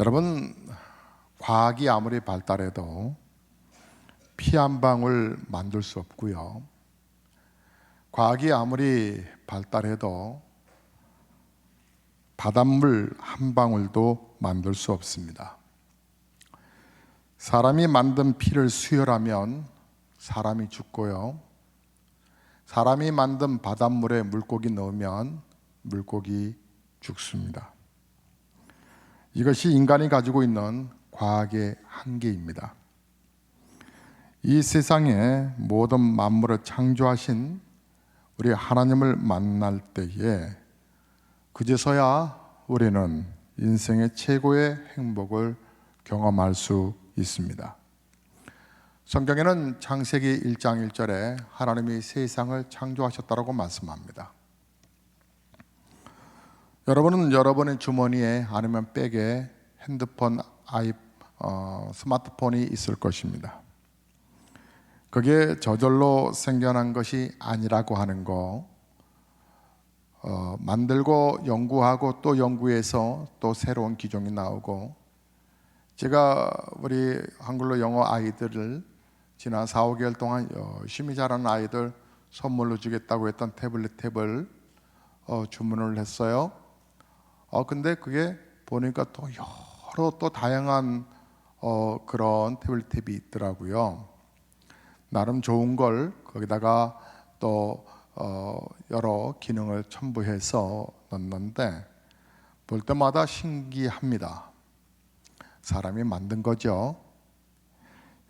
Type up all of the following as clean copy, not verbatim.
여러분, 과학이 아무리 발달해도 피 한 방울 만들 수 없고요. 과학이 아무리 발달해도 바닷물 한 방울도 만들 수 없습니다. 사람이 만든 피를 수혈하면 사람이 죽고요. 사람이 만든 바닷물에 물고기 넣으면 물고기 죽습니다. 이것이 인간이 가지고 있는 과학의 한계입니다. 이 세상의 모든 만물을 창조하신 우리 하나님을 만날 때에 그제서야 우리는 인생의 최고의 행복을 경험할 수 있습니다. 성경에는 창세기 1장 1절에 하나님이 세상을 창조하셨다고 말씀합니다. 여러분은 여러분의 주머니에 아니면 백에 핸드폰, 스마트폰이 있을 것입니다. 그게 저절로 생겨난 것이 아니라고 하는 거, 만들고 연구하고 또 연구해서 또 새로운 기종이 나오고, 제가 우리 한글로 영어 아이들을 지난 4, 5개월 동안 열심히 자라는 아이들 선물로 주겠다고 했던 태블릿 탭을 주문을 했어요. 근데 그게 보니까 또 여러 또 다양한 그런 태블릿 탭이 있더라고요. 나름 좋은 걸 거기다가 또 여러 기능을 첨부해서 넣는데 볼 때마다 신기합니다. 사람이 만든 거죠.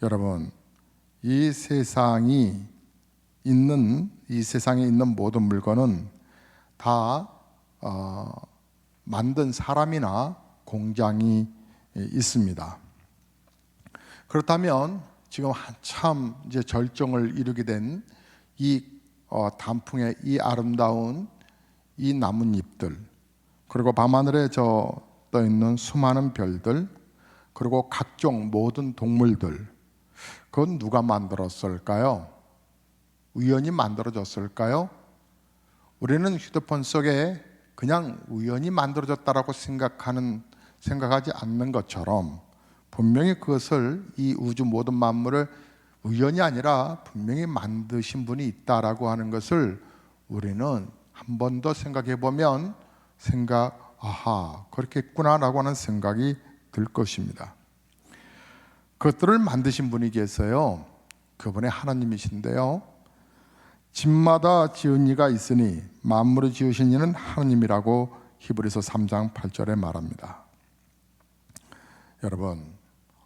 여러분, 이 세상에 있는 모든 물건은 다 만든 사람이나 공장이 있습니다. 그렇다면 지금 한참 이제 절정을 이루게 된 이 단풍의 이 아름다운 이 나뭇잎들, 그리고 밤하늘에 떠 있는 수많은 별들, 그리고 각종 모든 동물들, 그건 누가 만들었을까요? 우연히 만들어졌을까요? 우리는 휴대폰 속에 그냥 우연히 만들어졌다라고 생각하지 않는 것처럼 분명히 그것을, 이 우주 모든 만물을 우연이 아니라 분명히 만드신 분이 있다라고 하는 것을 우리는 한 번 더 생각해 보면 그렇겠구나라고 하는 생각이 들 것입니다. 그것들을 만드신 분이 계세요. 그분이 하나님이신데요. 집마다 지은 이가 있으니 만물을 지으신 이는 하나님이라고 히브리서 3장 8절에 말합니다. 여러분,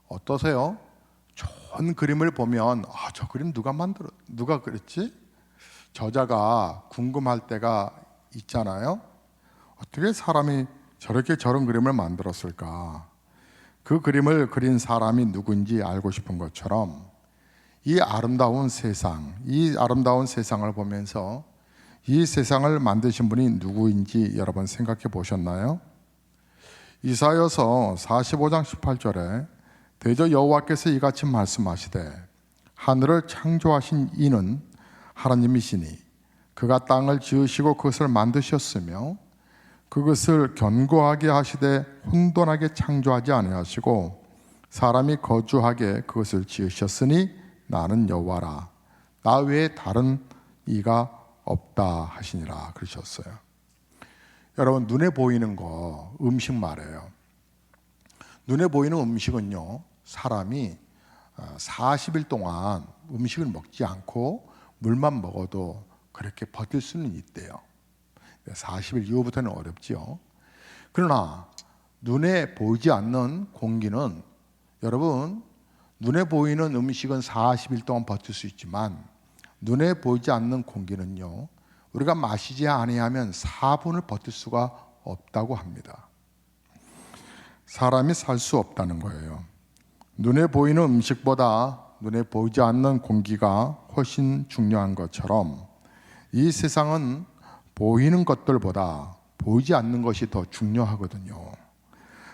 어떠세요? 좋은 그림을 보면 저 그림 누가 그렸지? 저자가 궁금할 때가 있잖아요. 어떻게 사람이 저런 그림을 만들었을까? 그 그림을 그린 사람이 누구인지 알고 싶은 것처럼 이 아름다운 세상을 보면서 이 세상을 만드신 분이 누구인지 여러분 생각해 보셨나요? 이사야서 45장 18절에 대저 여호와께서 이같이 말씀하시되 하늘을 창조하신 이는 하나님이시니 그가 땅을 지으시고 그것을 만드셨으며 그것을 견고하게 하시되 혼돈하게 창조하지 아니하시고 사람이 거주하게 그것을 지으셨으니 나는 여호와라 나 외에 다른 이가 없다 하시니라 그러셨어요. 여러분, 눈에 보이는 거 음식 말이에요. 눈에 보이는 음식은요, 사람이 40일 동안 음식을 먹지 않고 물만 먹어도 그렇게 버틸 수는 있대요. 40일 이후부터는 어렵죠. 그러나 눈에 보이지 않는 공기는, 여러분, 눈에 보이는 음식은 40일 동안 버틸 수 있지만 눈에 보이지 않는 공기는요, 우리가 마시지 아니하면 4분을 버틸 수가 없다고 합니다. 사람이 살 수 없다는 거예요. 눈에 보이는 음식보다 눈에 보이지 않는 공기가 훨씬 중요한 것처럼 이 세상은 보이는 것들보다 보이지 않는 것이 더 중요하거든요.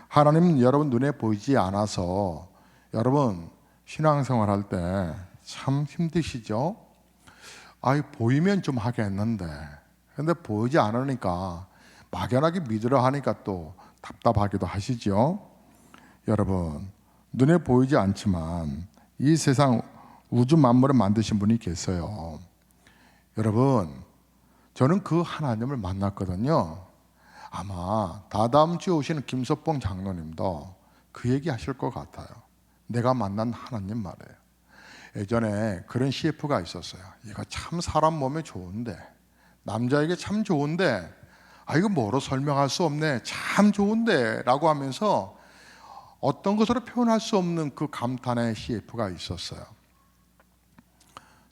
하나님은 여러분 눈에 보이지 않아서 여러분 신앙생활 할 때 참 힘드시죠? 보이면 좀 하겠는데, 근데 보이지 않으니까 막연하게 믿으려 하니까 또 답답하기도 하시죠. 여러분, 눈에 보이지 않지만 이 세상 우주 만물을 만드신 분이 계세요. 여러분, 저는 그 하나님을 만났거든요. 아마 다다음 주에 오시는 김석봉 장로님도 그 얘기 하실 것 같아요. 내가 만난 하나님 말이에요. 예전에 그런 CF가 있었어요. 이거 참 사람 몸에 좋은데, 남자에게 참 좋은데, 이거 뭐로 설명할 수 없네, 참 좋은데 라고 하면서 어떤 것으로 표현할 수 없는 그 감탄의 CF가 있었어요.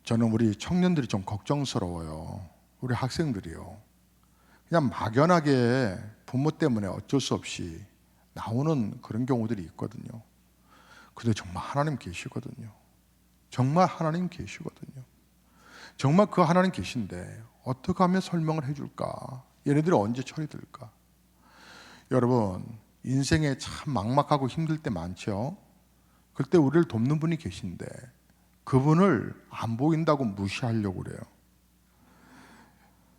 저는 우리 청년들이 좀 걱정스러워요. 우리 학생들이요. 그냥 막연하게 부모 때문에 어쩔 수 없이 나오는 그런 경우들이 있거든요. 근데 정말 하나님 계시거든요. 정말 하나님 계시거든요. 정말 그 하나님 계신데 어떻게 하면 설명을 해줄까? 얘네들이 언제 처리될까? 여러분, 인생에 참 막막하고 힘들 때 많죠. 그때 우리를 돕는 분이 계신데 그분을 안 보인다고 무시하려고 그래요.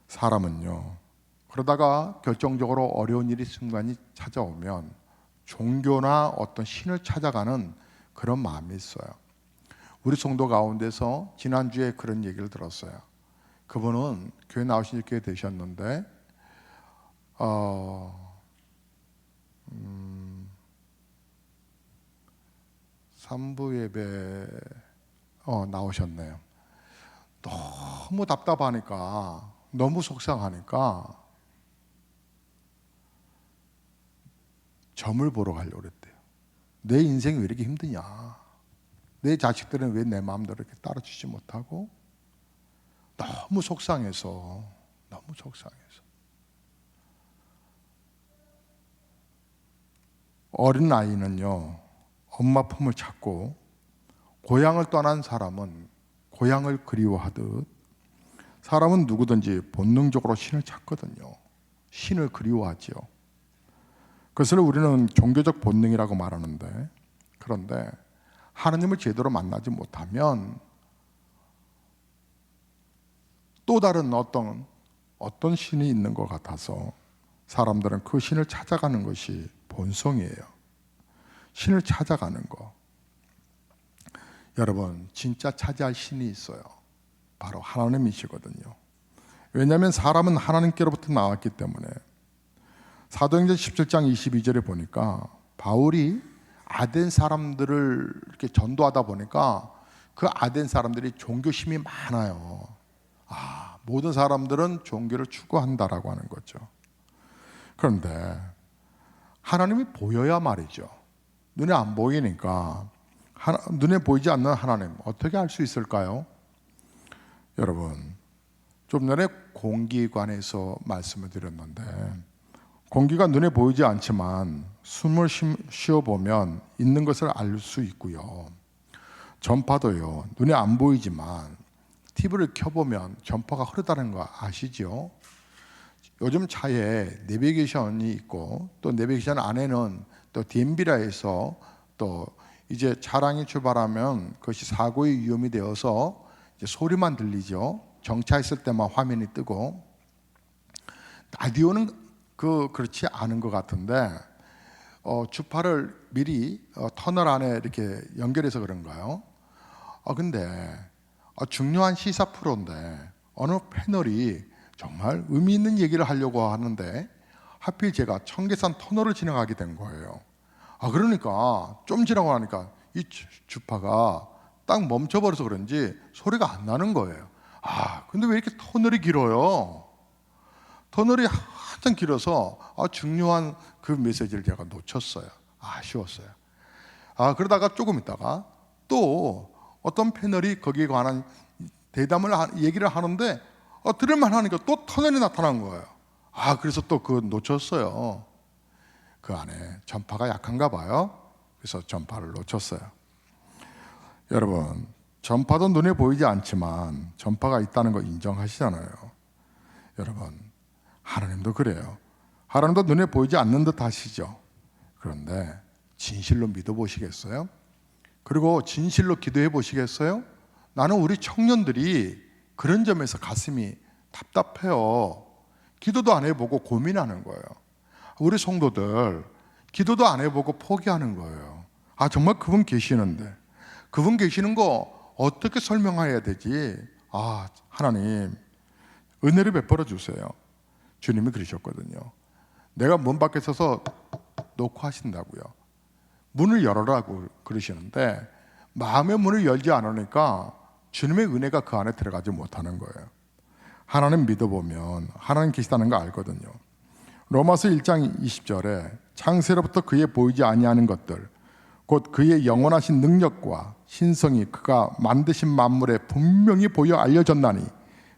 사람은요, 그러다가 결정적으로 어려운 일이 순간이 찾아오면 종교나 어떤 신을 찾아가는 그런 마음이 있어요. 우리 성도 가운데서 지난주에 그런 얘기를 들었어요. 그분은 교회 나오신 지 꽤 되셨는데 3부 예배 나오셨네요. 너무 답답하니까, 너무 속상하니까 점을 보러 가려고 그랬대요. 내 인생이 왜 이렇게 힘드냐, 내 자식들은 왜 내 마음대로 이렇게 따라주지 못하고, 너무 속상해서. 어린 아이는요, 엄마 품을 찾고, 고향을 떠난 사람은 고향을 그리워하듯 사람은 누구든지 본능적으로 신을 찾거든요. 신을 그리워하지요. 그것을 우리는 종교적 본능이라고 말하는데, 그런데 하나님을 제대로 만나지 못하면 또 다른 어떤 신이 있는 것 같아서 사람들은 그 신을 찾아가는 것이 본성이에요. 신을 찾아가는 거. 여러분, 진짜 찾아야 신이 있어요. 바로 하나님이시거든요. 왜냐하면 사람은 하나님께로부터 나왔기 때문에. 사도행전 17장 22절에 보니까 바울이 아덴 사람들을 이렇게 전도하다 보니까 그 아덴 사람들이 종교심이 많아요. 모든 사람들은 종교를 추구한다라고 하는 거죠. 그런데 하나님이 보여야 말이죠. 눈에 안 보이니까, 눈에 보이지 않는 하나님 어떻게 알 수 있을까요? 여러분, 좀 전에 공기에 관해서 말씀을 드렸는데, 공기가 눈에 보이지 않지만 숨을 쉬어보면 있는 것을 알 수 있고요. 전파도요, 눈에 안 보이지만 TV를 켜보면 전파가 흐르다는 거 아시죠? 요즘 차에 내비게이션이 있고, 또 내비게이션 안에는 또 DMB라 해서 또 이제 차량이 출발하면 그것이 사고의 위험이 되어서 이제 소리만 들리죠. 정차했을 때만 화면이 뜨고. 라디오는 그렇지 않은 것 같은데, 주파를 미리 터널 안에 이렇게 연결해서 그런가요? 근데 중요한 시사 프로인데 어느 패널이 정말 의미 있는 얘기를 하려고 하는데 하필 제가 청계산 터널을 지나가게 된 거예요. 그러니까 좀 지나고 나니까 이 주파가 딱 멈춰버려서 그런지 소리가 안 나는 거예요. 근데 왜 이렇게 터널이 길어요? 터널이 한참 길어서 중요한 그 메시지를 제가 놓쳤어요. 아쉬웠어요. 그러다가 조금 있다가 또 어떤 패널이 거기에 관한 얘기를 하는데 들을만 하니까 또 터널이 나타난 거예요. 그래서 또 놓쳤어요. 그 안에 전파가 약한가 봐요. 그래서 전파를 놓쳤어요. 여러분, 전파도 눈에 보이지 않지만 전파가 있다는 거 인정하시잖아요. 여러분, 하나님도 그래요. 하나님도 눈에 보이지 않는 듯 하시죠. 그런데 진실로 믿어보시겠어요? 그리고 진실로 기도해 보시겠어요? 나는 우리 청년들이 그런 점에서 가슴이 답답해요. 기도도 안 해보고 고민하는 거예요. 우리 성도들 기도도 안 해보고 포기하는 거예요. 아, 정말 그분 계시는데, 그분 계시는 거 어떻게 설명해야 되지? 아, 하나님 은혜를 베풀어 주세요. 주님이 그러셨거든요. 내가 문 밖에 서서 놓고 하신다고요. 문을 열어라고 그러시는데 마음의 문을 열지 않으니까 주님의 은혜가 그 안에 들어가지 못하는 거예요. 하나님 믿어보면 하나님 계시다는 거 알거든요. 로마서 1장 20절에 창세로부터 그의 보이지 아니하는 것들 곧 그의 영원하신 능력과 신성이 그가 만드신 만물에 분명히 보여 알려졌나니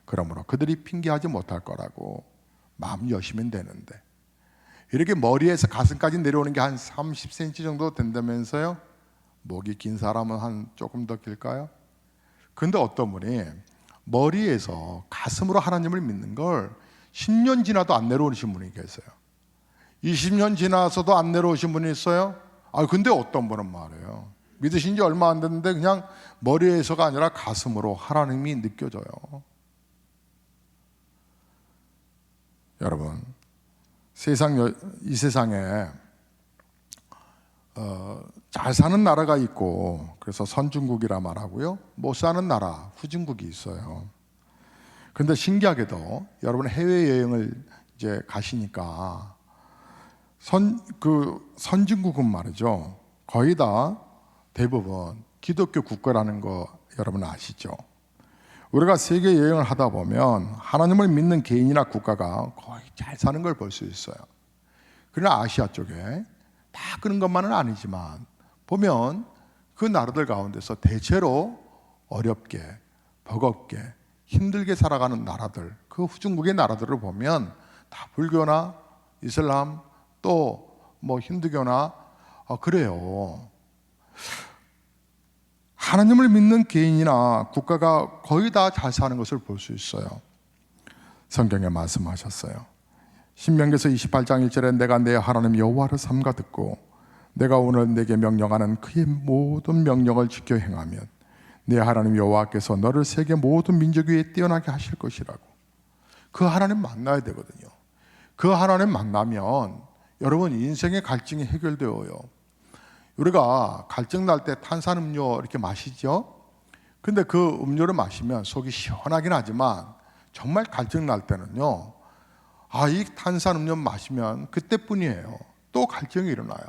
그러므로 그들이 핑계하지 못할 거라고. 마음 여시면 되는데 이렇게 머리에서 가슴까지 내려오는 게 한 30cm 정도 된다면서요? 목이 긴 사람은 한 조금 더 길까요? 근데 어떤 분이 머리에서 가슴으로 하나님을 믿는 걸 10년 지나도 안 내려오신 분이 계세요. 20년 지나서도 안 내려오신 분이 있어요. 근데 어떤 분은 말이에요, 믿으신 지 얼마 안 됐는데 그냥 머리에서가 아니라 가슴으로 하나님이 느껴져요. 여러분, 이 세상에 잘 사는 나라가 있고, 그래서 선진국이라 말하고요, 못 사는 나라, 후진국이 있어요. 근데 신기하게도 여러분 해외여행을 이제 가시니까 선진국은 말이죠, 거의 다 대부분 기독교 국가라는 거 여러분 아시죠? 우리가 세계 여행을 하다 보면 하나님을 믿는 개인이나 국가가 거의 잘 사는 걸 볼 수 있어요. 그러나 아시아 쪽에 다 그런 것만은 아니지만 보면 그 나라들 가운데서 대체로 어렵게, 버겁게, 힘들게 살아가는 나라들, 그 후진국의 나라들을 보면 다 불교나 이슬람 또 뭐 힌두교나 그래요. 하나님을 믿는 개인이나 국가가 거의 다 잘 사는 것을 볼 수 있어요. 성경에 말씀하셨어요. 신명기서 28장 1절에 내가 내 하나님 여호와를 삼가 듣고 내가 오늘 내게 명령하는 그의 모든 명령을 지켜 행하면 내 하나님 여호와께서 너를 세계 모든 민족 위에 뛰어나게 하실 것이라고. 그 하나님 만나야 되거든요. 그 하나님 만나면 여러분 인생의 갈증이 해결되어요. 우리가 갈증 날 때 탄산음료 이렇게 마시죠. 근데 그 음료를 마시면 속이 시원하긴 하지만 정말 갈증 날 때는요, 이 탄산음료 마시면 그때뿐이에요. 또 갈증이 일어나요.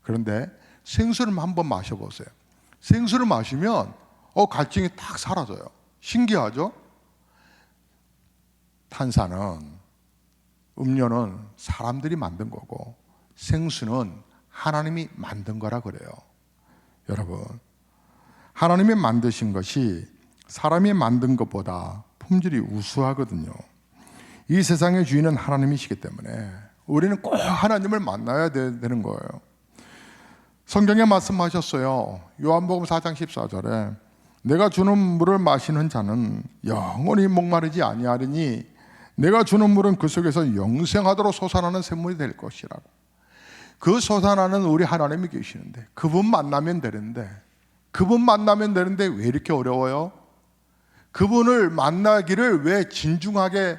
그런데 생수를 한번 마셔보세요. 생수를 마시면 갈증이 딱 사라져요. 신기하죠? 탄산은, 음료는 사람들이 만든 거고 생수는 하나님이 만든 거라 그래요. 여러분, 하나님이 만드신 것이 사람이 만든 것보다 품질이 우수하거든요. 이 세상의 주인은 하나님이시기 때문에 우리는 꼭 하나님을 만나야 되는 거예요. 성경에 말씀하셨어요. 요한복음 4장 14절에 내가 주는 물을 마시는 자는 영원히 목마르지 아니하리니 내가 주는 물은 그 속에서 영생하도록 솟아나는 샘물이 될 것이라고. 그 솟아나는 우리 하나님이 계시는데 그분 만나면 되는데 왜 이렇게 어려워요? 그분을 만나기를 왜 진중하게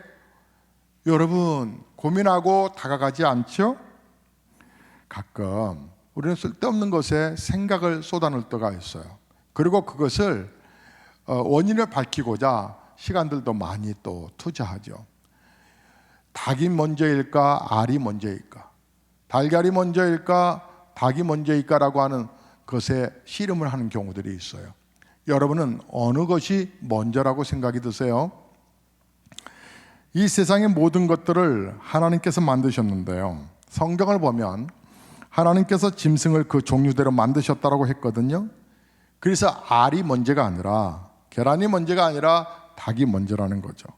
여러분 고민하고 다가가지 않죠? 가끔 우리는 쓸데없는 것에 생각을 쏟아낼 때가 있어요. 그리고 그것을 원인을 밝히고자 시간들도 많이 또 투자하죠. 닭이 먼저일까 알이 먼저일까, 달걀이 먼저일까 닭이 먼저일까라고 하는 것에 씨름을 하는 경우들이 있어요. 여러분은 어느 것이 먼저라고 생각이 드세요? 이 세상의 모든 것들을 하나님께서 만드셨는데요, 성경을 보면 하나님께서 짐승을 그 종류대로 만드셨다고 했거든요. 그래서 알이 먼저가 아니라, 계란이 먼저가 아니라 닭이 먼저라는 거죠.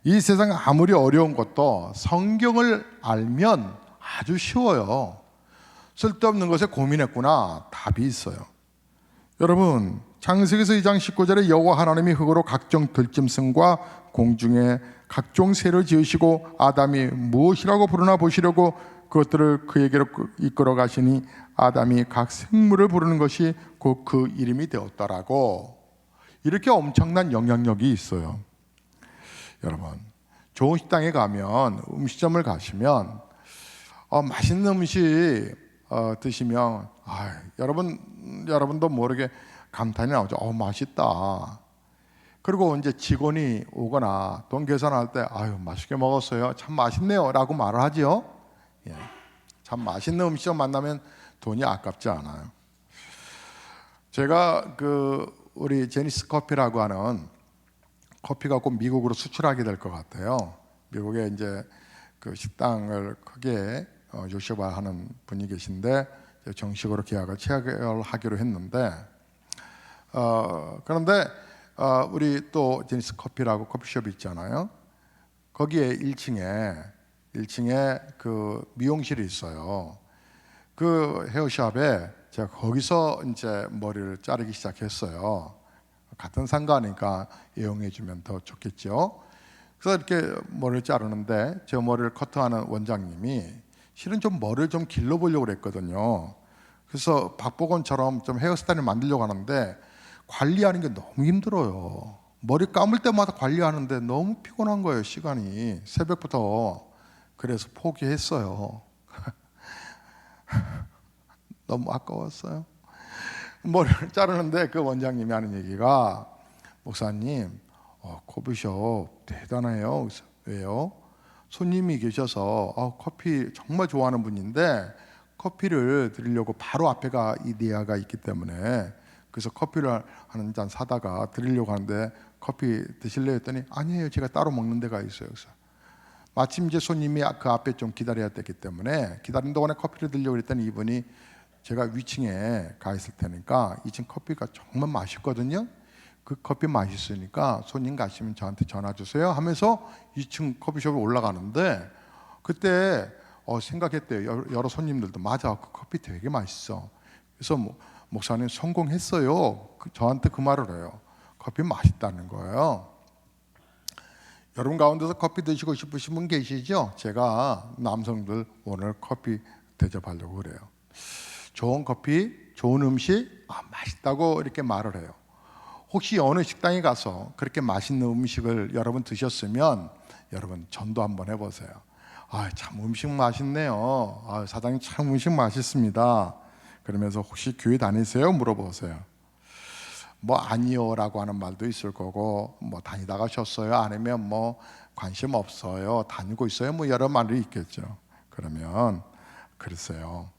이 세상 아무리 어려운 것도 성경을 알면 아주 쉬워요. 쓸데없는 것에 고민했구나, 답이 있어요. 여러분, 창세기서 2장 19절에 여호와 하나님이 흙으로 각종 들짐승과 공중에 각종 새를 지으시고 아담이 무엇이라고 부르나 보시려고 그것들을 그에게로 이끌어 가시니 아담이 각 생물을 부르는 것이 곧 그 이름이 되었더라고. 이렇게 엄청난 영향력이 있어요. 여러분, 좋은 식당에 가면, 음식점을 가시면 맛있는 음식 드시면 여러분도 모르게 감탄이 나오죠. 맛있다. 그리고 이제 직원이 오거나 돈 계산할 때 맛있게 먹었어요. 참 맛있네요라고 말을 하죠. 예. 참 맛있는 음식을 만나면 돈이 아깝지 않아요. 제가 우리 제니스 커피라고 하는 커피가 꼭 미국으로 수출하게 될 것 같아요. 미국에 이제 그 식당을 크게 요식업하는 분이 계신데 정식으로 계약을 체결하기로 했는데 그런데 우리 또 제니스 커피라고 커피숍이 있잖아요. 거기에 1층에 그 미용실이 있어요. 그 헤어샵에 제가 거기서 이제 머리를 자르기 시작했어요. 같은 상가니까 이용해 주면 더 좋겠죠. 그래서 이렇게 머리를 자르는데 제 머리를 커트하는 원장님이 실은 좀 머리를 좀 길러보려고 그랬거든요. 그래서 박보건처럼 좀 헤어스타일을 만들려고 하는데 관리하는 게 너무 힘들어요. 머리 감을 때마다 관리하는데 너무 피곤한 거예요, 시간이. 새벽부터. 그래서 포기했어요. 너무 아까웠어요. 머리를 자르는데 그 원장님이 하는 얘기가, 목사님, 커피숍 대단해요. 왜요? 손님이 계셔서 커피 정말 좋아하는 분인데 커피를 드리려고 바로 앞에가 이데아가 있기 때문에 그래서 커피를 한 잔 사다가 드리려고 하는데 커피 드실래요? 했더니 아니에요, 제가 따로 먹는 데가 있어요. 그래서 마침 이제 손님이 그 앞에 좀 기다려야 되기 때문에 기다리는 동안에 커피를 드리려고 했더니 이분이 제가 위층에 가 있을 테니까 2층 커피가 정말 맛있거든요. 그 커피 맛있으니까 손님 가시면 저한테 전화 주세요 하면서 2층 커피숍에 올라가는데 그때 생각했대요. 여러 손님들도 맞아, 그 커피 되게 맛있어. 그래서 목사님 성공했어요. 저한테 그 말을 해요. 커피 맛있다는 거예요. 여러분 가운데서 커피 드시고 싶으신 분 계시죠? 제가 남성들 오늘 커피 대접하려고 그래요. 좋은 커피, 좋은 음식, 맛있다고 이렇게 말을 해요. 혹시 어느 식당에 가서 그렇게 맛있는 음식을 여러분 드셨으면 여러분 전도 한번 해보세요. 참 음식 맛있네요. 사장님 참 음식 맛있습니다. 그러면서 혹시 교회 다니세요? 물어보세요. 아니요 라고 하는 말도 있을 거고, 다니다 가셨어요? 아니면 관심 없어요? 다니고 있어요? 여러 말이 있겠죠. 그러면 글쎄요,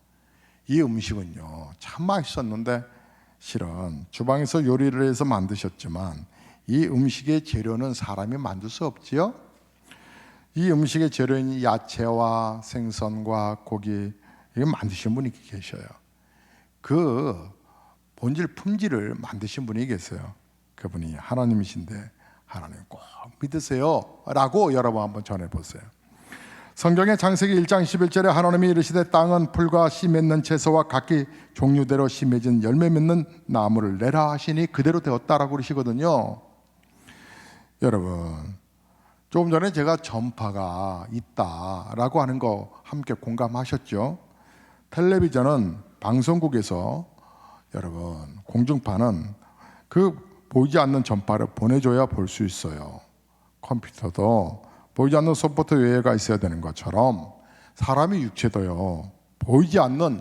이 음식은요 참 맛있었는데 실은 주방에서 요리를 해서 만드셨지만 이 음식의 재료는 사람이 만들 수 없지요. 이 음식의 재료인 야채와 생선과 고기, 이거 만드신 분이 계셔요. 그 본질 품질을 만드신 분이 계세요. 그분이 하나님이신데 하나님 꼭 믿으세요 라고 여러분 한번 전해보세요. 성경의 창세기 1장 11절에 하나님이 이르시되 땅은 풀과 씨 맺는 채소와 각기 종류대로 씨 맺은 열매 맺는 나무를 내라 하시니 그대로 되었다라고 그러시거든요. 여러분, 조금 전에 제가 전파가 있다라고 하는 거 함께 공감하셨죠? 텔레비전은 방송국에서 여러분 공중파는 그 보이지 않는 전파를 보내줘야 볼 수 있어요. 컴퓨터도 보이지 않는 소프트웨어가 있어야 되는 것처럼 사람의 육체도요 보이지 않는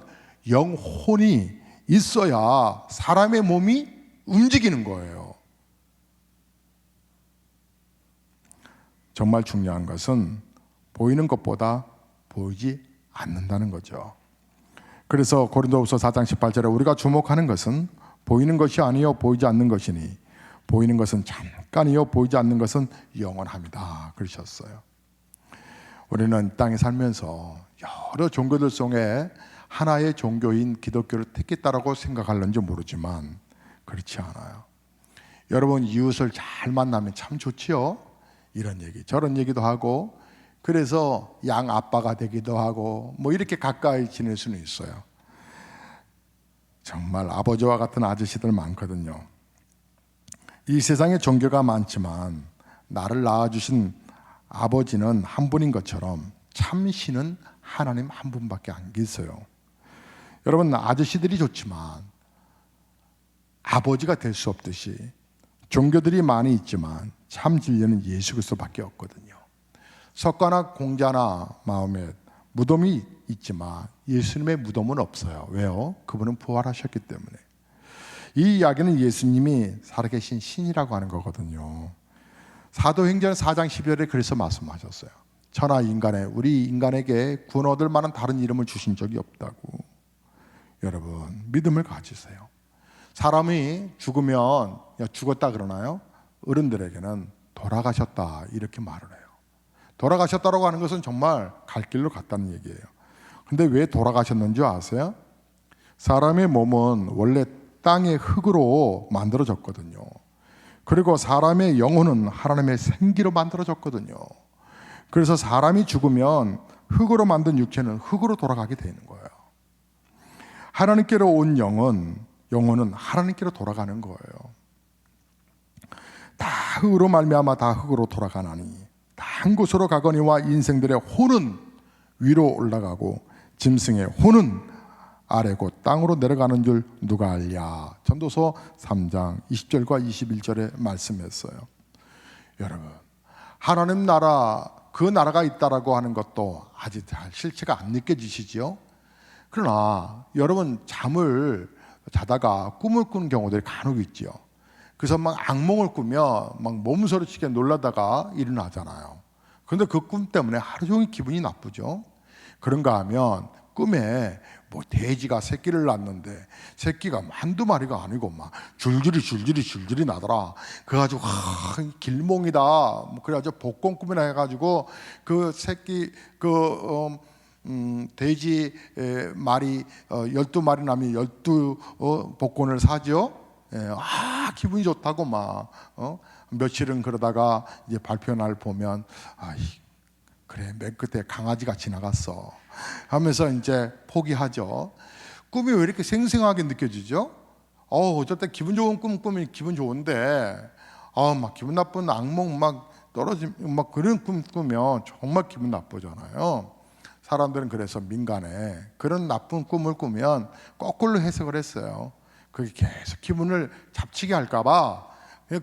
영혼이 있어야 사람의 몸이 움직이는 거예요. 정말 중요한 것은 보이는 것보다 보이지 않는다는 거죠. 그래서 고린도후서 4장 18절에 우리가 주목하는 것은 보이는 것이 아니요 보이지 않는 것이니 보이는 것은 잠깐이요 보이지 않는 것은 영원합니다 그러셨어요. 우리는 이 땅에 살면서 여러 종교들 속에 하나의 종교인 기독교를 택했다라고 생각할는지 모르지만 그렇지 않아요. 여러분 이웃을 잘 만나면 참 좋지요. 이런 얘기 저런 얘기도 하고 그래서 양 아빠가 되기도 하고 이렇게 가까이 지낼 수는 있어요. 정말 아버지와 같은 아저씨들 많거든요. 이 세상에 종교가 많지만 나를 낳아주신 아버지는 한 분인 것처럼 참신은 하나님 한 분밖에 안 계세요. 여러분 아저씨들이 좋지만 아버지가 될 수 없듯이 종교들이 많이 있지만 참 진리는 예수 그리스도밖에 없거든요. 석가나 공자나 마호멧, 무덤이 있지만 예수님의 무덤은 없어요. 왜요? 그분은 부활하셨기 때문에. 이 이야기는 예수님이 살아계신 신이라고 하는 거거든요. 사도행전 4장 12절에 그래서 말씀하셨어요. 천하 인간에, 우리 인간에게 구원 얻을 만한 다른 이름을 주신 적이 없다고. 여러분, 믿음을 가지세요. 사람이 죽으면 죽었다 그러나요? 어른들에게는 돌아가셨다 이렇게 말을 해요. 돌아가셨다라고 하는 것은 정말 갈 길로 갔다는 얘기예요. 근데 왜 돌아가셨는지 아세요? 사람의 몸은 원래 땅의 흙으로 만들어졌거든요. 그리고 사람의 영혼은 하나님의 생기로 만들어졌거든요. 그래서 사람이 죽으면 흙으로 만든 육체는 흙으로 돌아가게 되는 거예요. 하나님께로 온 영혼은 하나님께로 돌아가는 거예요. 다 흙으로 말미암아 다 흙으로 돌아가나니 다 한 곳으로 가거니와 인생들의 혼은 위로 올라가고 짐승의 혼은 아래고 땅으로 내려가는 줄 누가 알랴. 전도서 3장 20절과 21절에 말씀했어요. 여러분, 하나님 나라, 그 나라가 있다라고 하는 것도 아직 잘 실체가 안 느껴지시지요? 그러나 여러분, 잠을 자다가 꿈을 꾸는 경우들이 간혹 있지요. 그래서 막 악몽을 꾸며 막 몸서리치게 놀라다가 일어나잖아요. 그런데 그 꿈 때문에 하루 종일 기분이 나쁘죠. 그런가 하면 꿈에 뭐 돼지가 새끼를 낳는데 새끼가 한두 마리가 아니고 막 줄줄이 나더라. 그래가지고 길몽이다. 그래가지고 복권 꿈이나 해가지고 그 새끼 돼지 말이 12마리 나면 12복권을 사죠. 기분이 좋다고 막 며칠은 그러다가 이제 발표 날 보면 그래, 맨 끝에 강아지가 지나갔어 하면서 이제 포기하죠. 꿈이 왜 이렇게 생생하게 느껴지죠? 어쩔 때 기분 좋은 꿈 꾸면 기분 좋은데 막 기분 나쁜 악몽 막 떨어지면 그런 꿈 꾸면 정말 기분 나쁘잖아요. 사람들은 그래서 민간에 그런 나쁜 꿈을 꾸면 거꾸로 해석을 했어요. 그게 계속 기분을 잡치게 할까봐.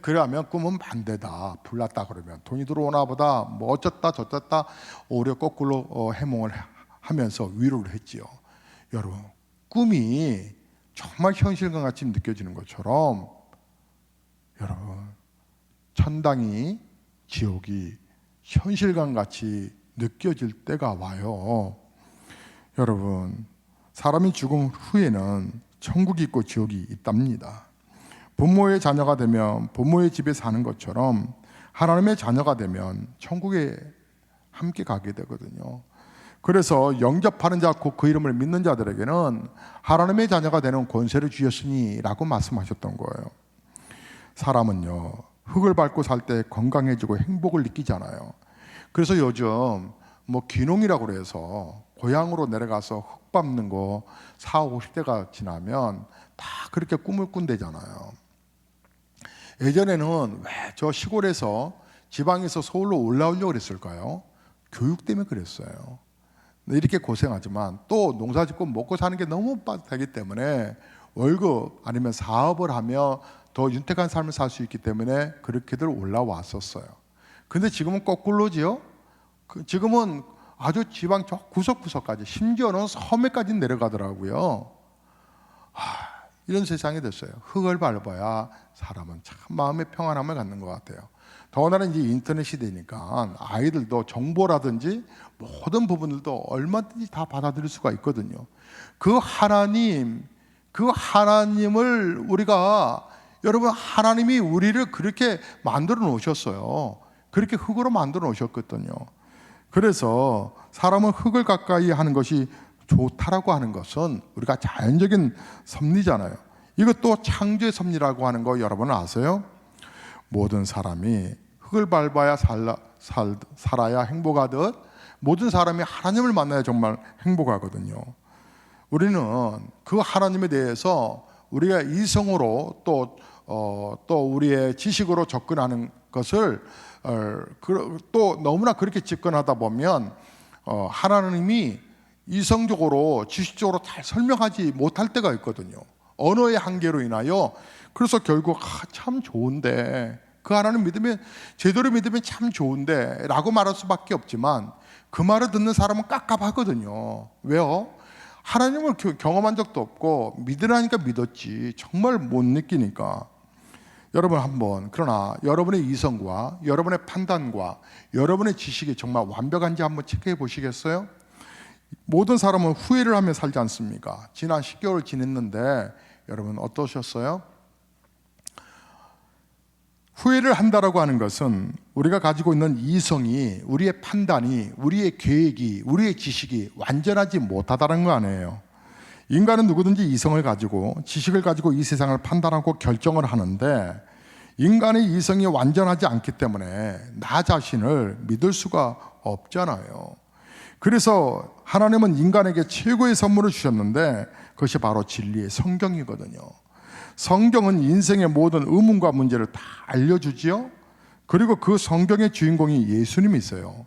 그러면 꿈은 반대다. 불났다 그러면 돈이 들어오나 보다. 뭐 어쩌다 저쩌다 오히려 거꾸로 해몽을 하면서 위로를 했지요. 여러분, 꿈이 정말 현실과 같이 느껴지는 것처럼 여러분, 천당이 지옥이 현실감 같이 느껴질 때가 와요. 여러분, 사람이 죽은 후에는 천국이 있고 지옥이 있답니다. 부모의 자녀가 되면 부모의 집에 사는 것처럼 하나님의 자녀가 되면 천국에 함께 가게 되거든요. 그래서 영접하는 자, 곧 그 이름을 믿는 자들에게는 하나님의 자녀가 되는 권세를 주셨으니 라고 말씀하셨던 거예요. 사람은요, 흙을 밟고 살 때 건강해지고 행복을 느끼잖아요. 그래서 요즘 뭐 귀농이라고 그래서 고향으로 내려가서 흙 밟는 거 40, 50대가 지나면 다 그렇게 꿈을 꾼대잖아요. 예전에는 왜 저 시골에서 지방에서 서울로 올라오려고 그랬을까요? 교육 때문에 그랬어요. 이렇게 고생하지만 또 농사 짓고 먹고 사는 게 너무 빡세기 때문에 월급 아니면 사업을 하며 더 윤택한 삶을 살 수 있기 때문에 그렇게들 올라왔었어요. 근데 지금은 거꾸로지요. 지금은 아주 지방 저 구석구석까지, 심지어는 섬에까지 내려가더라고요. 이런 세상이 됐어요. 흙을 밟아야 사람은 참 마음의 평안함을 갖는 것 같아요. 더군다나 이제 인터넷 시대니까 아이들도 정보라든지 모든 부분들도 얼마든지 다 받아들일 수가 있거든요. 그 하나님을 우리가, 여러분, 하나님이 우리를 그렇게 만들어 놓으셨어요. 그렇게 흙으로 만들어 놓으셨거든요. 그래서 사람은 흙을 가까이 하는 것이 좋다라고 하는 것은 우리가 자연적인 섭리잖아요. 이것도 창조의 섭리라고 하는 거 여러분 아세요? 모든 사람이 흙을 밟아야 살아야 행복하듯 모든 사람이 하나님을 만나야 정말 행복하거든요. 우리는 그 하나님에 대해서 우리가 이성으로 또 우리의 지식으로 접근하는 것을 또 너무나 그렇게 접근하다 보면 하나님이 이성적으로 지식적으로 잘 설명하지 못할 때가 있거든요. 언어의 한계로 인하여. 그래서 결국 참 좋은데 그 하나님 믿으면, 제대로 믿으면 참 좋은데 라고 말할 수밖에 없지만 그 말을 듣는 사람은 깝깝하거든요. 왜요? 하나님을 경험한 적도 없고 믿으라니까 믿었지 정말 못 느끼니까. 여러분 한번, 그러나 여러분의 이성과 여러분의 판단과 여러분의 지식이 정말 완벽한지 한번 체크해 보시겠어요? 모든 사람은 후회를 하며 살지 않습니까? 지난 10개월 지냈는데 여러분 어떠셨어요? 후회를 한다라고 하는 것은 우리가 가지고 있는 이성이, 우리의 판단이, 우리의 계획이, 우리의 지식이 완전하지 못하다는 거 아니에요. 인간은 누구든지 이성을 가지고 지식을 가지고 이 세상을 판단하고 결정을 하는데 인간의 이성이 완전하지 않기 때문에 나 자신을 믿을 수가 없잖아요. 그래서 하나님은 인간에게 최고의 선물을 주셨는데 그것이 바로 진리의 성경이거든요. 성경은 인생의 모든 의문과 문제를 다 알려주지요. 그리고 그 성경의 주인공이 예수님이세요.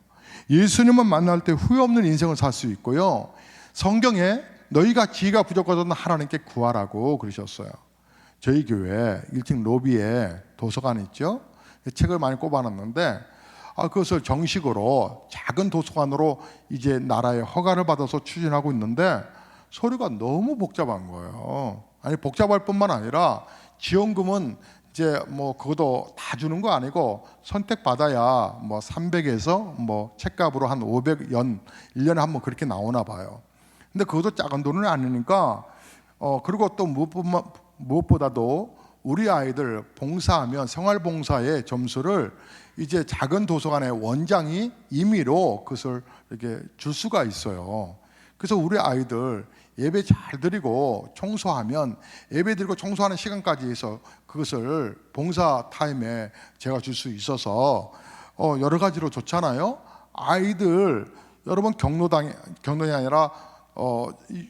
예수님은 만날 때 후회 없는 인생을 살 수 있고요. 성경에 너희가 지혜가 부족하던 하나님께 구하라고 그러셨어요. 저희 교회 1층 로비에 도서관 있죠. 책을 많이 꼽아놨는데 그것을 정식으로 작은 도서관으로 이제 나라의 허가를 받아서 추진하고 있는데 서류가 너무 복잡한 거예요. 아니 복잡할 뿐만 아니라 지원금은 이제 뭐 그것도 다 주는 거 아니고 선택받아야 뭐 300에서 뭐 책값으로 한 500연 1년에 한 번 그렇게 나오나 봐요. 근데 그것도 작은 돈은 아니니까 그리고 또 무엇보다도 우리 아이들 봉사하면 생활봉사의 점수를 이제 작은 도서관의 원장이 임의로 그것을 이렇게 줄 수가 있어요. 그래서 우리 아이들 예배 잘 드리고 청소하면 예배 드리고 청소하는 시간까지 해서 그것을 봉사 타임에 제가 줄 수 있어서 여러 가지로 좋잖아요. 아이들 여러분 경로당이 아니라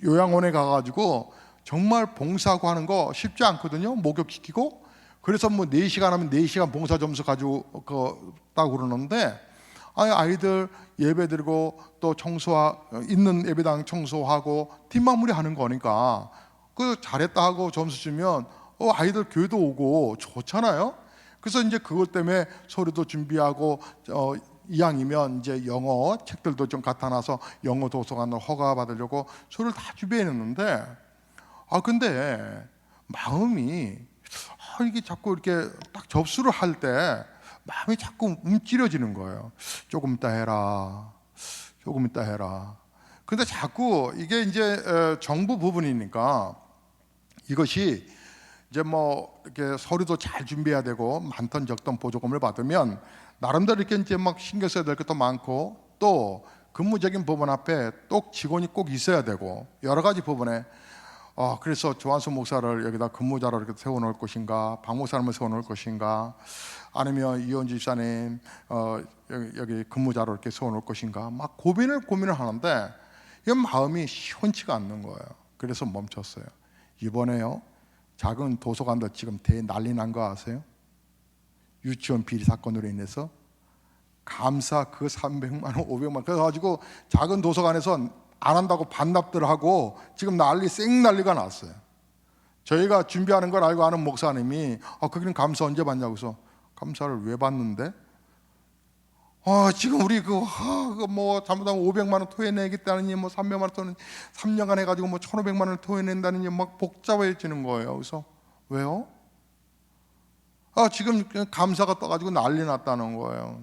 요양원에 가가지고 정말 봉사하고 하는 거 쉽지 않거든요. 목욕시키고. 그래서 뭐 4시간 하면 4시간 봉사 점수 가지고 따고 그러는데 아이들 예배 드리고 또 있는 예배당 청소하고 뒷마무리 하는 거니까 그 잘했다 하고 점수 주면 아이들 교회도 오고 좋잖아요. 그래서 이제 그것 때문에 서류도 준비하고 2학이면 이제 영어 책들도 좀 갖다 놔서 영어 도서관을 허가 받으려고 서류를 다 준비해 놨는데 근데 마음이 이게 자꾸 이렇게 딱 접수를 할 때 마음이 자꾸 움츠려지는 거예요. 조금 이따 해라. 조금 이따 해라. 근데 자꾸 이게 이제 정부 부분이니까 이것이 이제 뭐 이렇게 서류도 잘 준비해야 되고 많던 적던 보조금을 받으면 나름대로 이렇게 이제 막 신경 써야 될 것도 많고 또 근무적인 부분 앞에 또 직원이 꼭 있어야 되고 여러 가지 부분에 그래서 조한수 목사를 여기다 근무자로 이렇게 세워놓을 것인가, 박 목사님을 세워놓을 것인가, 아니면 이현주 집사님 여기 근무자로 이렇게 세워놓을 것인가, 막 고민을 하는데 이 마음이 시원치가 않는 거예요. 그래서 멈췄어요. 이번에요, 작은 도서관도 지금 난리 난 거 아세요? 유치원 비리 사건으로 인해서 감사 그 300만 원, 500만 원 그래가지고 작은 도서관에서 안 한다고 반납들 하고 지금 난리가 났어요. 저희가 준비하는 걸 알고 아는 목사님이 거기는 감사 언제 받냐고 해서 감사를 왜 받는데? 지금 우리 뭐 잘못하면 500만 원 토해내겠다느니 뭐 300만 원 토해내 3년간 해가지고 뭐 1,500만 원을 토해낸다느니 막 복잡해지는 거예요. 그래서 왜요? 지금 감사가 떠가지고 난리 났다는 거예요.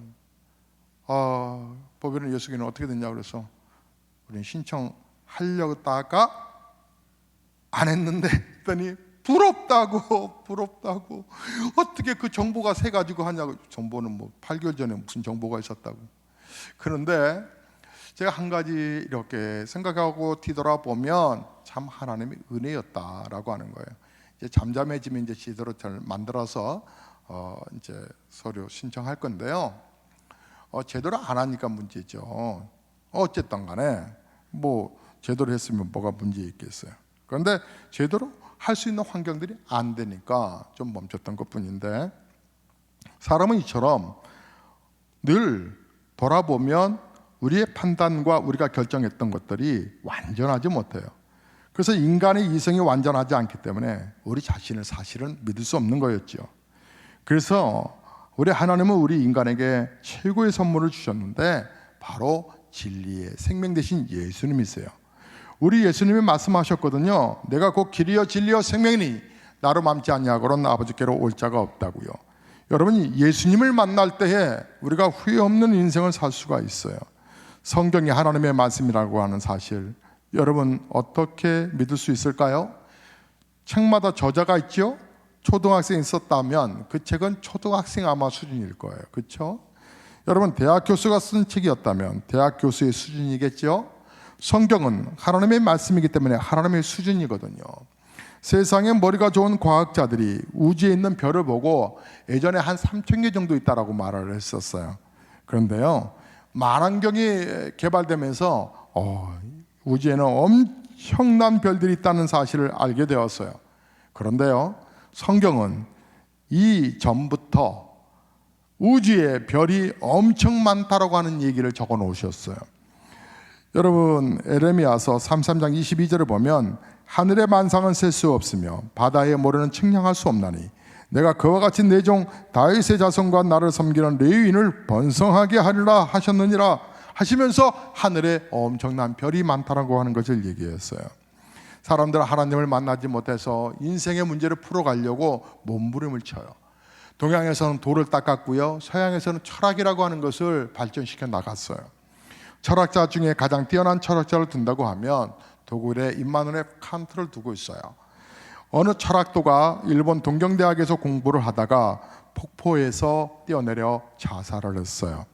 법인은 예수기는 어떻게 됐냐 그래서 우리는 신청하려다가 안 했는데 했더니 부럽다고 어떻게 그 정보가 새 가지고 하냐고. 정보는 뭐 8개월 전에 무슨 정보가 있었다고. 그런데 제가 한 가지 이렇게 생각하고 뒤돌아보면 참 하나님의 은혜였다라고 하는 거예요. 이제 잠잠해지면 이제 제대로 잘 만들어서 이제 서류 신청할 건데요. 제대로 안 하니까 문제죠. 어쨌든 간에 뭐 제대로 했으면 뭐가 문제 있겠어요. 그런데 제대로 할 수 있는 환경들이 안 되니까 좀 멈췄던 것뿐인데 사람은 이처럼 늘 돌아보면 우리의 판단과 우리가 결정했던 것들이 완전하지 못해요. 그래서 인간의 이성이 완전하지 않기 때문에 우리 자신을 사실은 믿을 수 없는 거였죠. 그래서 우리 하나님은 우리 인간에게 최고의 선물을 주셨는데 바로 진리의 생명 되신 예수님이세요. 우리 예수님이 말씀하셨거든요. 내가 곧 길이요 진리요 생명이니 나로 맘지 아니하고는 아버지께로 올 자가 없다고요. 여러분이 예수님을 만날 때에 우리가 후회 없는 인생을 살 수가 있어요. 성경이 하나님의 말씀이라고 하는 사실, 여러분 어떻게 믿을 수 있을까요? 책마다 저자가 있죠. 초등학생이 썼다면 그 책은 초등학생 아마 수준일 거예요. 그렇죠? 여러분 대학 교수가 쓴 책이었다면 대학 교수의 수준이겠죠. 성경은 하나님의 말씀이기 때문에 하나님의 수준이거든요. 세상에 머리가 좋은 과학자들이 우주에 있는 별을 보고 예전에 한 3,000개 정도 있다라고 말을 했었어요. 그런데요, 만환경이 개발되면서 우주에는 엄청난 별들이 있다는 사실을 알게 되었어요. 그런데요, 성경은 이전부터 우주에 별이 엄청 많다라고 하는 얘기를 적어 놓으셨어요. 여러분 에레미야서 33장 22절을 보면 하늘의 만상은 셀 수 없으며 바다의 모래는 측량할 수 없나니 내가 그와 같이 내 종 다윗의 자손과 나를 섬기는 레위인을 번성하게 하리라 하셨느니라 하시면서 하늘에 엄청난 별이 많다라고 하는 것을 얘기했어요. 사람들은 하나님을 만나지 못해서 인생의 문제를 풀어가려고 몸부림을 쳐요. 동양에서는 돌을 닦았고요, 서양에서는 철학이라고 하는 것을 발전시켜 나갔어요. 철학자 중에 가장 뛰어난 철학자를 둔다고 하면 독일의 임마누엘 칸트를 두고 있어요. 어느 철학도가 일본 동경대학에서 공부를 하다가 폭포에서 뛰어내려 자살을 했어요.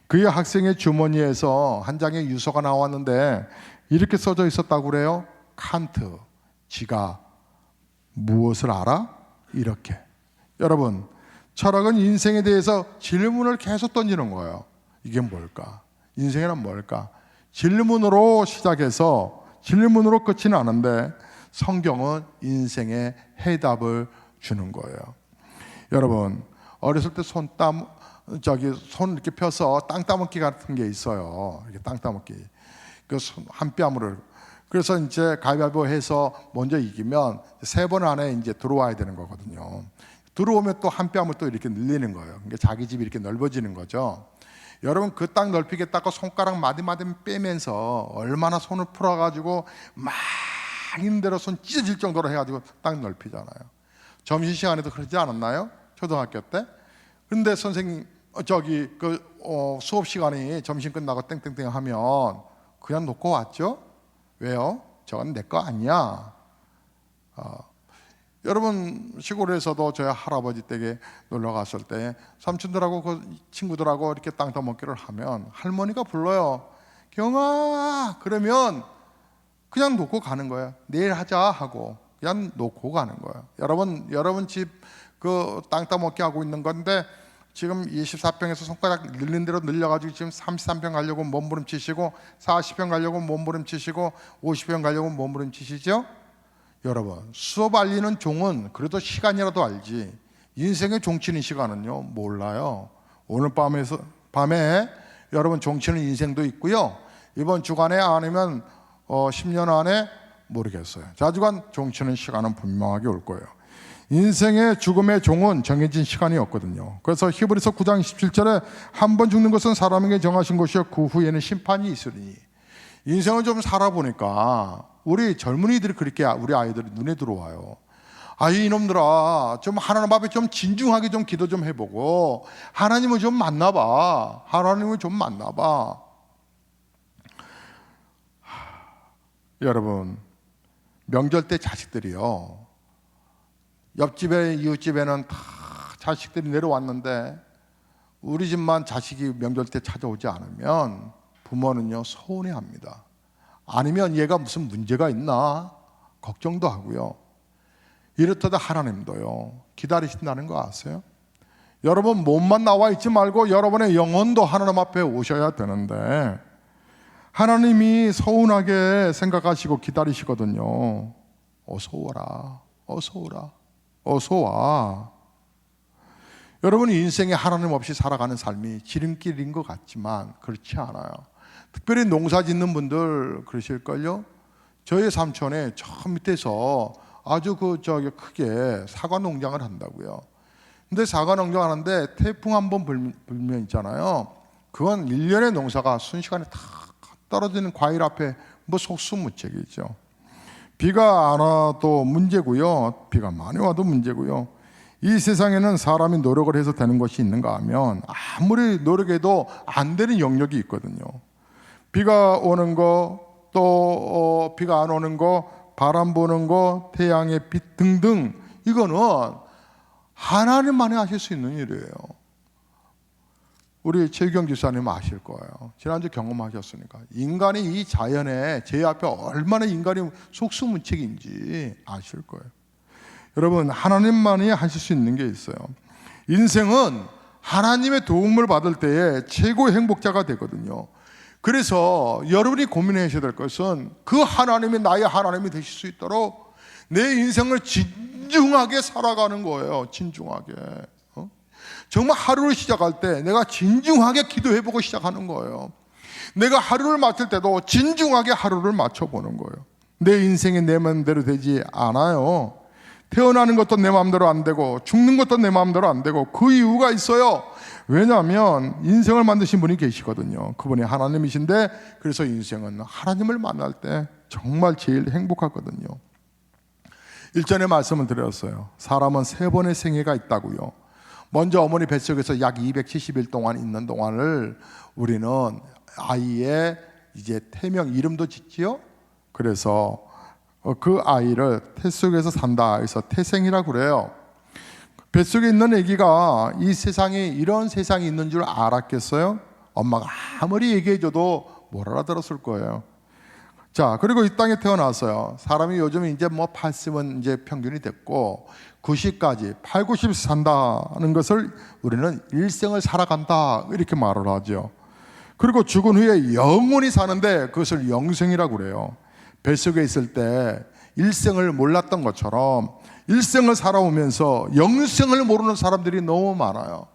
그의 학생의 주머니에서 한 장의 유서가 나왔는데 이렇게 써져 있었다고 그래요. 칸트, 지가 무엇을 알아? 이렇게. 여러분, 철학은 인생에 대해서 질문을 계속 던지는 거예요. 이게 뭘까? 인생이란 뭘까? 질문으로 시작해서 질문으로 끝이 나는데 성경은 인생의 해답을 주는 거예요. 여러분, 어렸을 때 손 이렇게 펴서 땅 따먹기 같은 게 있어요. 이렇게 땅 따먹기. 그 한 뼘으로. 그래서 이제 가위바위보 해서 먼저 이기면 3번 안에 이제 들어와야 되는 거거든요. 들어오면 또 한 뼘을 또 이렇게 늘리는 거예요. 그러니까 자기 집이 이렇게 넓어지는 거죠. 여러분 그 땅 넓히겠다고 손가락 마디마디 빼면서 얼마나 손을 풀어가지고 막 있는 대로 손 찢어질 정도로 해가지고 땅 넓히잖아요. 점심시간에도 그러지 않았나요? 초등학교 때? 근데 선생님 수업 시간이 점심 끝나고 땡땡땡 하면 그냥 놓고 왔죠? 왜요? 저건 내 거 아니야. 여러분 시골에서도 저희 할아버지 댁에 놀러 갔을 때 삼촌들하고 그 친구들하고 이렇게 땅 따먹기를 하면 할머니가 불러요. 경아, 그러면 그냥 놓고 가는 거예요. 내일 하자 하고 그냥 놓고 가는 거예요. 여러분 집 그 땅 따먹기 하고 있는 건데 지금 24평에서 손가락 늘린 대로 늘려가지고 지금 33평 가려고 몸부림치시고 40평 가려고 몸부림치시고 50평 가려고 몸부림치시죠? 여러분, 수업 알리는 종은 그래도 시간이라도 알지 인생의 종치는 시간은요 몰라요. 오늘 밤에 여러분 종치는 인생도 있고요, 이번 주간에 아니면 10년 안에 모르겠어요. 자주간 종치는 시간은 분명하게 올 거예요. 인생의 죽음의 종은 정해진 시간이 없거든요. 그래서 히브리서 9장 17절에 한 번 죽는 것은 사람에게 정하신 것이요 그 후에는 심판이 있으리니. 인생을 좀 살아보니까 우리 젊은이들이 그렇게 우리 아이들이 눈에 들어와요. 이놈들아, 좀 하나님 앞에 좀 진중하게 좀 기도 좀 해보고 하나님을 좀 만나봐. 여러분, 명절 때 자식들이요, 옆집에 이웃집에는 다 자식들이 내려왔는데 우리 집만 자식이 명절 때 찾아오지 않으면 부모는요 서운해합니다. 아니면 얘가 무슨 문제가 있나 걱정도 하고요. 이렇듯 하나님도요 기다리신다는 거 아세요? 여러분 몸만 나와 있지 말고 여러분의 영혼도 하나님 앞에 오셔야 되는데 하나님이 서운하게 생각하시고 기다리시거든요. 어서 오라, 어서 오라, 어서 와. 여러분이 인생에 하나님 없이 살아가는 삶이 지름길인 것 같지만 그렇지 않아요. 특별히 농사 짓는 분들 그러실걸요. 저희 삼촌에 저 밑에서 아주 크게 사과 농장을 한다고요. 근데 사과농장하는데 태풍 한번 불면 있잖아요. 그건 1년의 농사가 순식간에 다 떨어지는 과일 앞에 뭐 속수무책이죠. 비가 안 와도 문제고요. 비가 많이 와도 문제고요. 이 세상에는 사람이 노력을 해서 되는 것이 있는가 하면 아무리 노력해도 안 되는 영역이 있거든요. 비가 오는 거, 또 비가 안 오는 거, 바람 부는 거, 태양의 빛 등등, 이거는 하나님만이 하실 수 있는 일이에요. 우리 최규경 집사님 아실 거예요. 지난주 경험하셨으니까. 인간이 이 자연에 제 앞에 얼마나 인간이 속수무책인지 아실 거예요. 여러분, 하나님만이 하실 수 있는 게 있어요. 인생은 하나님의 도움을 받을 때에 최고의 행복자가 되거든요. 그래서 여러분이 고민하셔야 될 것은 그 하나님이 나의 하나님이 되실 수 있도록 내 인생을 진중하게 살아가는 거예요. 진중하게. 정말 하루를 시작할 때 내가 진중하게 기도해보고 시작하는 거예요. 내가 하루를 맞출 때도 진중하게 하루를 맞춰보는 거예요. 내 인생이 내 마음대로 되지 않아요. 태어나는 것도 내 마음대로 안 되고 죽는 것도 내 마음대로 안 되고 그 이유가 있어요. 왜냐하면 인생을 만드신 분이 계시거든요. 그분이 하나님이신데, 그래서 인생은 하나님을 만날 때 정말 제일 행복하거든요. 일전에 말씀을 드렸어요. 사람은 3번의 생애가 있다고요. 먼저 어머니 뱃속에서 약 270일 동안 있는 동안을 우리는 아이의 이제 태명, 이름도 짓지요. 그래서 그 아이를 태 속에서 산다 해서 태생이라고 그래요. 뱃속에 있는 아기가 이 세상에 이런 세상이 있는 줄 알았겠어요? 엄마가 아무리 얘기해줘도 못 알아들었을 거예요. 자, 그리고 이 땅에 태어났어요. 사람이 요즘 이제 뭐 80은 이제 평균이 됐고 90까지 8, 90 산다는 것을 우리는 일생을 살아간다 이렇게 말을 하죠. 그리고 죽은 후에 영원히 사는데 그것을 영생이라고 그래요. 뱃속에 있을 때 일생을 몰랐던 것처럼 일생을 살아오면서 영생을 모르는 사람들이 너무 많아요.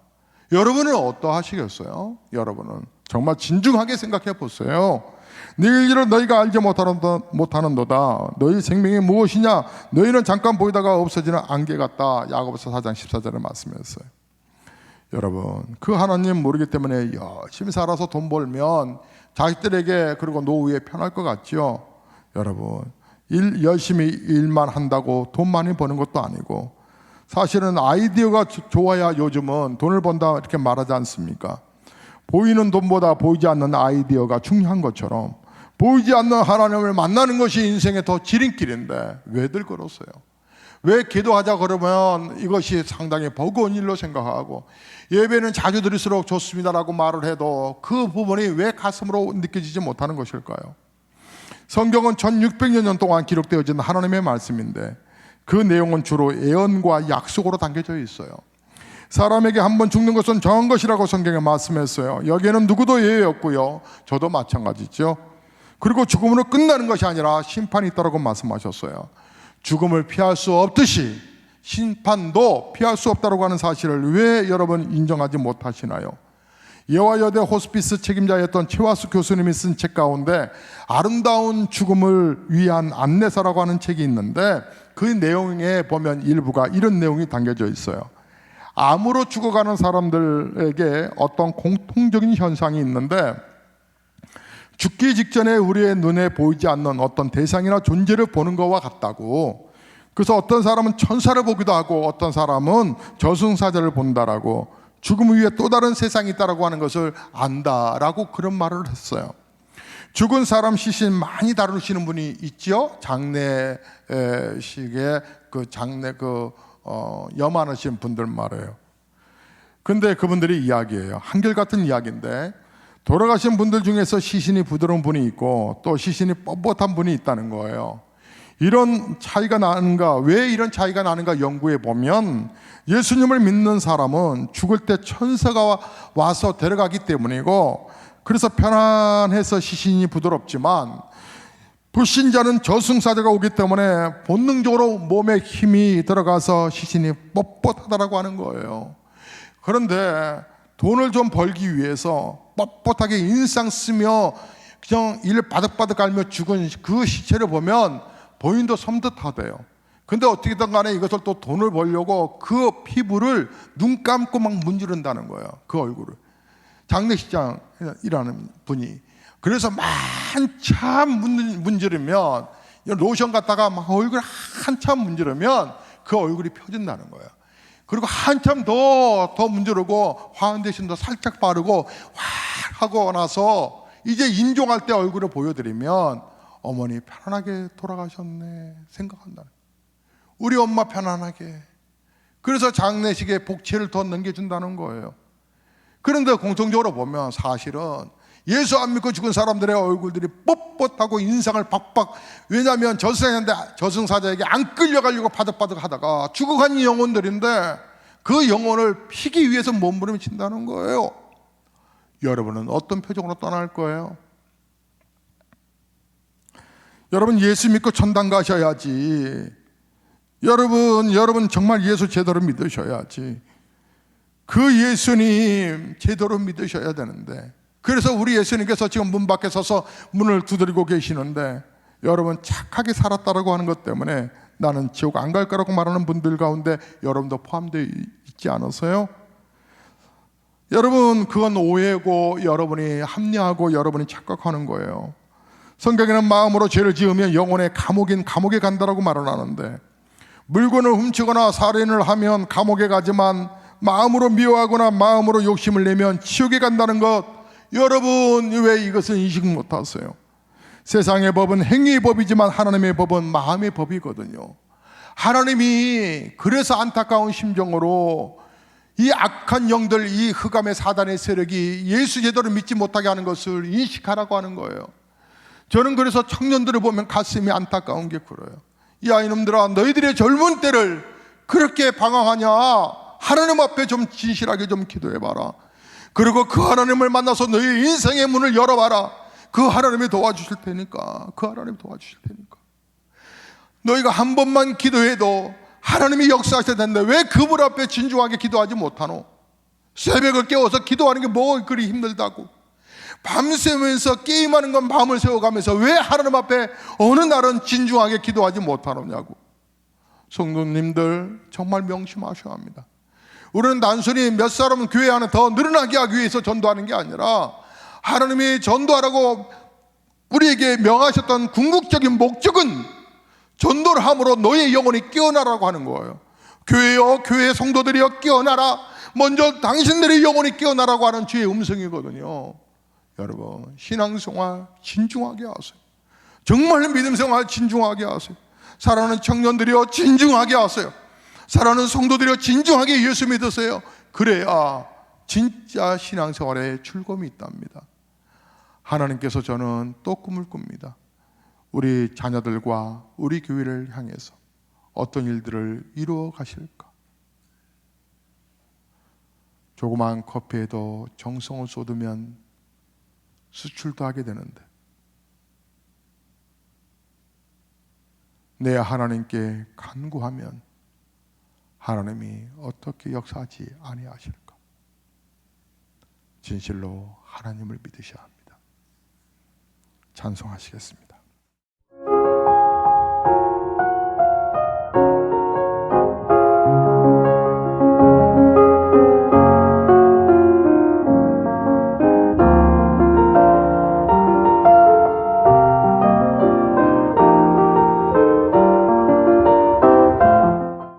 여러분은 어떠하시겠어요? 여러분은 정말 진중하게 생각해 보세요. 네 일을 너희가 알지 못하는도다. 너희 생명이 무엇이냐? 너희는 잠깐 보이다가 없어지는 안개 같다. 야고보서 4장 14절에 말씀했어요. 여러분, 그 하나님 모르기 때문에 열심히 살아서 돈 벌면 자식들에게 그리고 노후에 편할 것 같죠? 여러분, 열심히 일만 한다고 돈 많이 버는 것도 아니고, 사실은 아이디어가 좋아야 요즘은 돈을 번다 이렇게 말하지 않습니까? 보이는 돈보다 보이지 않는 아이디어가 중요한 것처럼 보이지 않는 하나님을 만나는 것이 인생의 더 지름길인데 왜들 그러세요? 왜 기도하자 그러면 이것이 상당히 버거운 일로 생각하고, 예배는 자주 드릴수록 좋습니다라고 말을 해도 그 부분이 왜 가슴으로 느껴지지 못하는 것일까요? 성경은 1600여 년 동안 기록되어진 하나님의 말씀인데 그 내용은 주로 예언과 약속으로 담겨져 있어요. 사람에게 한번 죽는 것은 정한 것이라고 성경에 말씀했어요. 여기에는 누구도 예외 없고요, 저도 마찬가지죠. 그리고 죽음으로 끝나는 것이 아니라 심판이 있다고 말씀하셨어요. 죽음을 피할 수 없듯이 심판도 피할 수 없다고 하는 사실을 왜 여러분 인정하지 못하시나요? 예화여대 호스피스 책임자였던 최화수 교수님이 쓴 책 가운데 아름다운 죽음을 위한 안내서라고 하는 책이 있는데 그 내용에 보면 일부가 이런 내용이 담겨져 있어요. 암으로 죽어가는 사람들에게 어떤 공통적인 현상이 있는데, 죽기 직전에 우리의 눈에 보이지 않는 어떤 대상이나 존재를 보는 것과 같다고. 그래서 어떤 사람은 천사를 보기도 하고 어떤 사람은 저승사자를 본다라고, 죽음 위에 또 다른 세상이 있다라고 하는 것을 안다라고 그런 말을 했어요. 죽은 사람 시신 많이 다루시는 분이 있죠. 장례식에 염하신 분들 말이에요. 근데 그분들이 이야기예요. 한결같은 이야기인데, 돌아가신 분들 중에서 시신이 부드러운 분이 있고 또 시신이 뻣뻣한 분이 있다는 거예요. 이런 차이가 나는가, 왜 이런 차이가 나는가 연구해 보면 예수님을 믿는 사람은 죽을 때 천사가 와서 데려가기 때문이고, 그래서 편안해서 시신이 부드럽지만 불신자는 저승사자가 오기 때문에 본능적으로 몸에 힘이 들어가서 시신이 뻣뻣하다라고 하는 거예요. 그런데 돈을 좀 벌기 위해서 뻣뻣하게 인상 쓰며 그냥 이를 바득바득 갈며 죽은 그 시체를 보면 본인도 섬뜩하대요. 근데 어떻게든 간에 이것을 또 돈을 벌려고 그 피부를 눈 감고 막 문지른다는 거예요. 그 얼굴을. 장례식장이라는 분이. 그래서 한참 문지르면 로션 갖다가 막 얼굴 한참 문지르면 그 얼굴이 펴진다는 거예요. 그리고 한참 더 문지르고 화운데이션도 살짝 바르고 확 하고 나서 이제 인종할 때 얼굴을 보여드리면 어머니 편안하게 돌아가셨네 생각한다는 거예요. 우리 엄마 편안하게. 그래서 장례식에 복채를 더 넘겨준다는 거예요. 그런데 공통적으로 보면 사실은 예수 안 믿고 죽은 사람들의 얼굴들이 뻣뻣하고 인상을 박박, 왜냐하면 저승사자에게 안 끌려가려고 바득바득 하다가 죽어간 영혼들인데 그 영혼을 피기 위해서 몸부림친다는 거예요. 여러분은 어떤 표정으로 떠날 거예요? 여러분 예수 믿고 천당 가셔야지. 여러분 정말 예수 제대로 믿으셔야지. 그 예수님 제대로 믿으셔야 되는데, 그래서 우리 예수님께서 지금 문 밖에 서서 문을 두드리고 계시는데, 여러분 착하게 살았다라고 하는 것 때문에 나는 지옥 안 갈 거라고 말하는 분들 가운데 여러분도 포함되어 있지 않으세요? 여러분 그건 오해고 여러분이 합리하고 여러분이 착각하는 거예요. 성경에는 마음으로 죄를 지으면 영혼의 감옥에 간다라고 말을 하는데, 물건을 훔치거나 살인을 하면 감옥에 가지만 마음으로 미워하거나 마음으로 욕심을 내면 지옥에 간다는 것, 여러분 왜 이것을 인식 못하세요? 세상의 법은 행위의 법이지만 하나님의 법은 마음의 법이거든요. 하나님이 그래서 안타까운 심정으로 이 악한 영들, 이 흑암의 사단의 세력이 예수 제대로 믿지 못하게 하는 것을 인식하라고 하는 거예요. 저는 그래서 청년들을 보면 가슴이 안타까운 게 그래요. 야 이놈들아, 너희들의 젊은 때를 그렇게 방황하냐? 하나님 앞에 좀 진실하게 좀 기도해봐라. 그리고 그 하나님을 만나서 너희 인생의 문을 열어봐라. 그 하나님이 도와주실 테니까. 그 하나님이 도와주실 테니까. 너희가 한 번만 기도해도 하나님이 역사하셔야 되는데 왜 그분 앞에 진중하게 기도하지 못하노? 새벽을 깨워서 기도하는 게 뭐 그리 힘들다고. 밤새면서 게임하는 건 밤을 새워가면서 왜 하나님 앞에 어느 날은 진중하게 기도하지 못하느냐고. 성도님들 정말 명심하셔야 합니다. 우리는 단순히 몇 사람은 교회 안에 더 늘어나게 하기 위해서 전도하는 게 아니라 하나님이 전도하라고 우리에게 명하셨던 궁극적인 목적은 전도를 함으로 너의 영혼이 깨어나라고 하는 거예요. 교회여, 교회 성도들이여 깨어나라. 먼저 당신들의 영혼이 깨어나라고 하는 주의 음성이거든요. 여러분 신앙생활 진중하게 하세요. 정말 믿음생활 진중하게 하세요. 사랑하는 청년들이여 진중하게 하세요. 사랑하는 성도들이여 진중하게 예수 믿으세요. 그래야 진짜 신앙생활에 즐거움이 있답니다. 하나님께서 저는 또 꿈을 꿉니다. 우리 자녀들과 우리 교회를 향해서 어떤 일들을 이루어 가실까? 조그마한 커피에도 정성을 쏟으면 수출도 하게 되는데 내 하나님께 간구하면 하나님이 어떻게 역사하지 아니하실까? 진실로 하나님을 믿으셔야 합니다. 찬송하시겠습니다.